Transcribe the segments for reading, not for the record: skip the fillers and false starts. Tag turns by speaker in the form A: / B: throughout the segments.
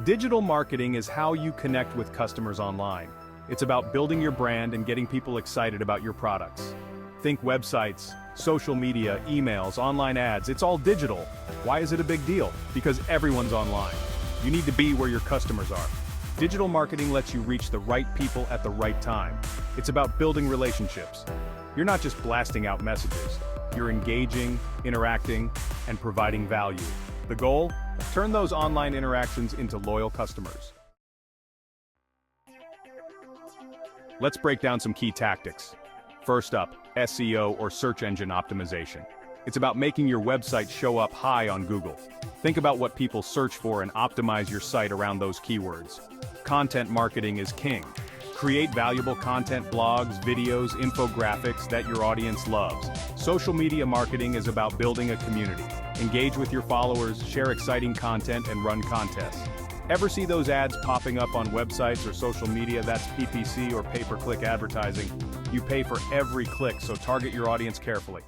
A: Digital marketing is how you connect with customers online. It's about building your brand and getting people excited about your products. Think websites, social media, emails, online ads, it's all digital. Why is it a big deal? Because everyone's online. You need to be where your customers are. Digital marketing lets you reach the right people at the right time. It's about building relationships. You're not just blasting out messages. You're engaging, interacting, and providing value. The goal? Turn those online interactions into loyal customers. Let's break down some key tactics. First up, SEO or search engine optimization. It's about making your website show up high on Google. Think about what people search for and optimize your site around those keywords. Content marketing is king. Create valuable content, blogs, videos, infographics that your audience loves. Social media marketing is about building a community. Engage with your followers, share exciting content, and run contests. Ever see those ads popping up on websites or social media? That's PPC or pay-per-click advertising. You pay for every click, so target your audience carefully.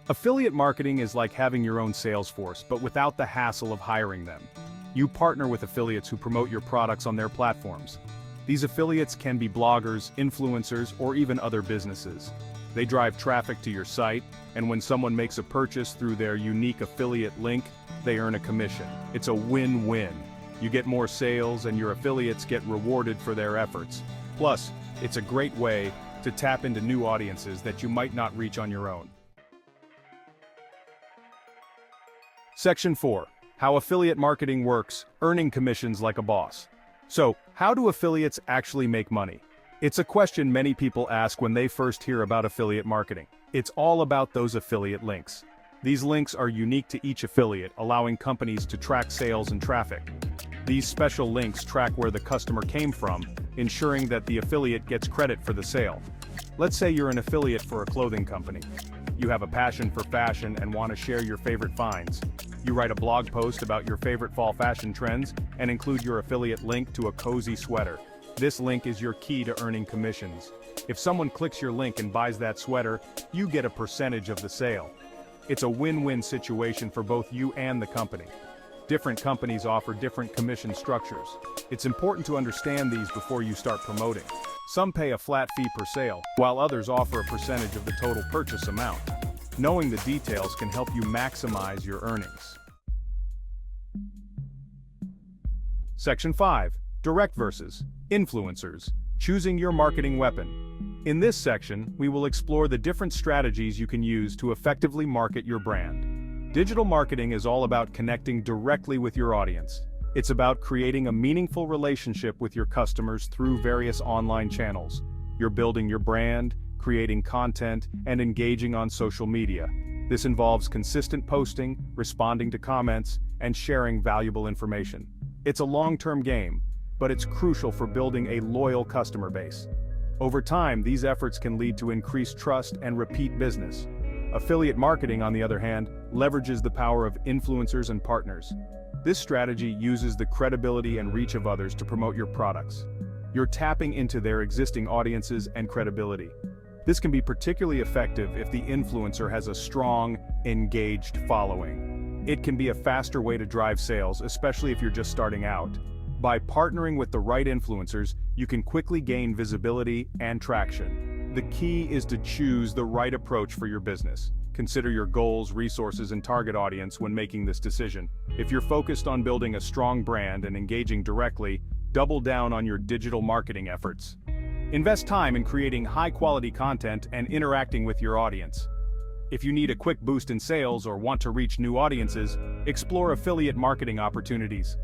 A: Affiliate marketing is like having your own sales force, but without the hassle of hiring them. You partner with affiliates who promote your products on their platforms. These affiliates can be bloggers, influencers, or even other businesses. They drive traffic to your site, and when someone makes a purchase through their unique affiliate link, they earn a commission. It's a win-win. You get more sales, and your affiliates get rewarded for their efforts. Plus, it's a great way to tap into new audiences that you might not reach on your own. Section 4. How affiliate marketing works, earning commissions like a boss. So, how do affiliates actually make money? It's a question many people ask when they first hear about affiliate marketing. It's all about those affiliate links. These links are unique to each affiliate, allowing companies to track sales and traffic. These special links track where the customer came from, ensuring that the affiliate gets credit for the sale. Let's say you're an affiliate for a clothing company. You have a passion for fashion and want to share your favorite finds. You write a blog post about your favorite fall fashion trends and include your affiliate link to a cozy sweater. This link is your key to earning commissions. If someone clicks your link and buys that sweater, you get a percentage of the sale. It's a win-win situation for both you and the company. Different companies offer different commission structures. It's important to understand these before you start promoting. Some pay a flat fee per sale, while others offer a percentage of the total purchase amount. Knowing the details can help you maximize your earnings. Section 5. Direct versus influencers. Choosing your marketing weapon. In this section, we will explore the different strategies you can use to effectively market your brand. Digital marketing is all about connecting directly with your audience. It's about creating a meaningful relationship with your customers through various online channels. You're building your brand, creating content, and engaging on social media. This involves consistent posting, responding to comments, and sharing valuable information. It's a long-term game, but it's crucial for building a loyal customer base. Over time, these efforts can lead to increased trust and repeat business. Affiliate marketing, on the other hand, leverages the power of influencers and partners. This strategy uses the credibility and reach of others to promote your products. You're tapping into their existing audiences and credibility. This can be particularly effective if the influencer has a strong, engaged following. It can be a faster way to drive sales, especially if you're just starting out. By partnering with the right influencers, you can quickly gain visibility and traction. The key is to choose the right approach for your business. Consider your goals, resources, and target audience when making this decision. If you're focused on building a strong brand and engaging directly, double down on your digital marketing efforts. Invest time in creating high-quality content and interacting with your audience. If you need a quick boost in sales or want to reach new audiences, explore affiliate marketing opportunities.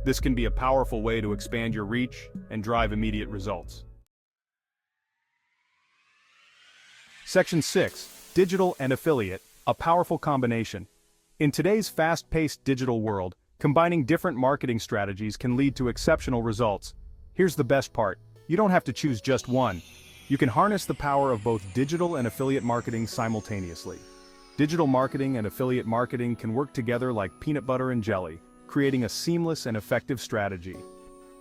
A: This can be a powerful way to expand your reach and drive immediate results. Section 6. Digital and affiliate, a powerful combination. In today's fast-paced digital world, combining different marketing strategies can lead to exceptional results. Here's the best part. You don't have to choose just one. You can harness the power of both digital and affiliate marketing simultaneously. Digital marketing and affiliate marketing can work together like peanut butter and jelly, creating a seamless and effective strategy.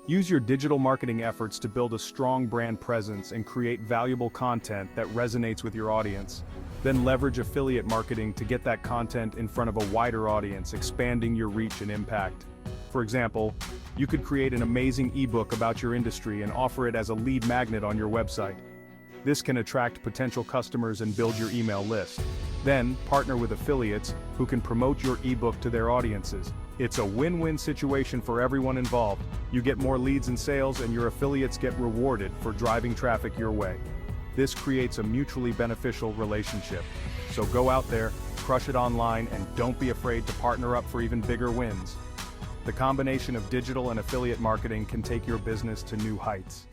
A: Use your digital marketing efforts to build a strong brand presence and create valuable content that resonates with your audience. Then leverage affiliate marketing to get that content in front of a wider audience, expanding your reach and impact. For example, you could create an amazing ebook about your industry and offer it as a lead magnet on your website. This can attract potential customers and build your email list. Then, partner with affiliates who can promote your ebook to their audiences. It's a win-win situation for everyone involved. You get more leads and sales, and your affiliates get rewarded for driving traffic your way. This creates a mutually beneficial relationship. So go out there, crush it online, and don't be afraid to partner up for even bigger wins. The combination of digital and affiliate marketing can take your business to new heights.